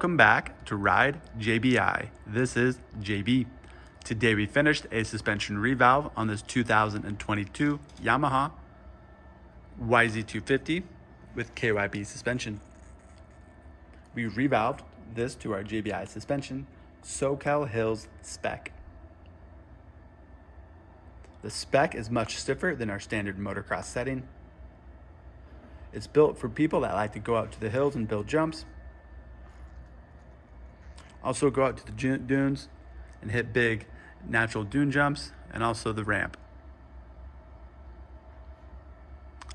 Welcome back to Ride JBI. This is JB. Today we finished a suspension revalve on this 2022 Yamaha YZ250 with KYB suspension. We revalved this to our JBI suspension, SoCal Hills Spec. The Spec is much stiffer than our standard motocross setting. It's built for people that like to go out to the hills and build jumps. Also go out to the dunes and hit big natural dune jumps, and also the ramp.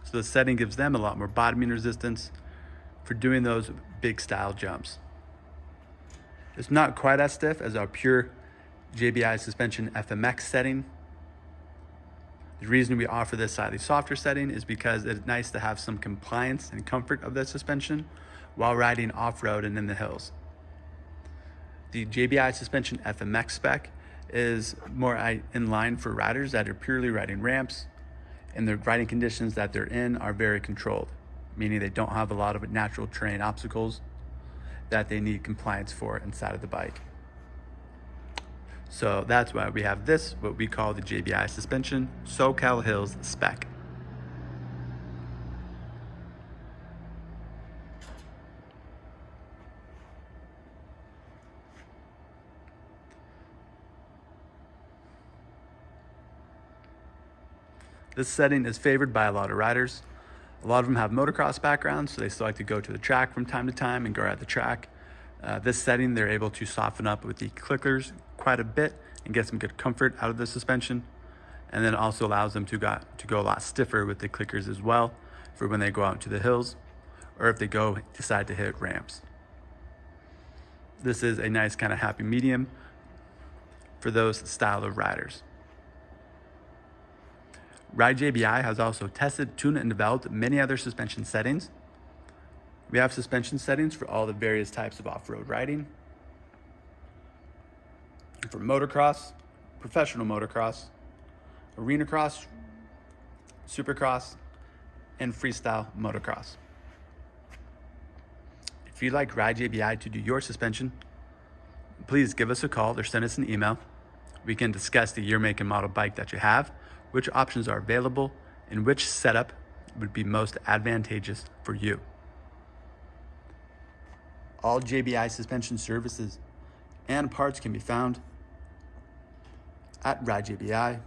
So the setting gives them a lot more bottoming resistance for doing those big style jumps. It's not quite as stiff as our pure JBI suspension FMX setting. The reason we offer this slightly softer setting is because it's nice to have some compliance and comfort of the suspension while riding off-road and in the hills. The JBI suspension FMX spec is more in line for riders that are purely riding ramps, and the riding conditions that they're in are very controlled, meaning they don't have a lot of natural terrain obstacles that they need compliance for inside of the bike. So that's why we have this, what we call the JBI suspension SoCal Hills Spec. This setting is favored by a lot of riders. A lot of them have motocross backgrounds, so they still like to go to the track from time to time and go at the track. This setting, they're able to soften up with the clickers quite a bit and get some good comfort out of the suspension. And then it also allows them to go a lot stiffer with the clickers as well for when they go out into the hills or if they decide to hit ramps. This is a nice kind of happy medium for those style of riders. Ride JBI has also tested, tuned, and developed many other suspension settings. We have suspension settings for all the various types of off-road riding. For motocross, professional motocross, arena cross, supercross, and freestyle motocross. If you'd like Ride JBI to do your suspension, please give us a call or send us an email. We can discuss the year, make, and model bike that you have, which options are available, and which setup would be most advantageous for you. All JBI suspension services and parts can be found at ridejbi.com.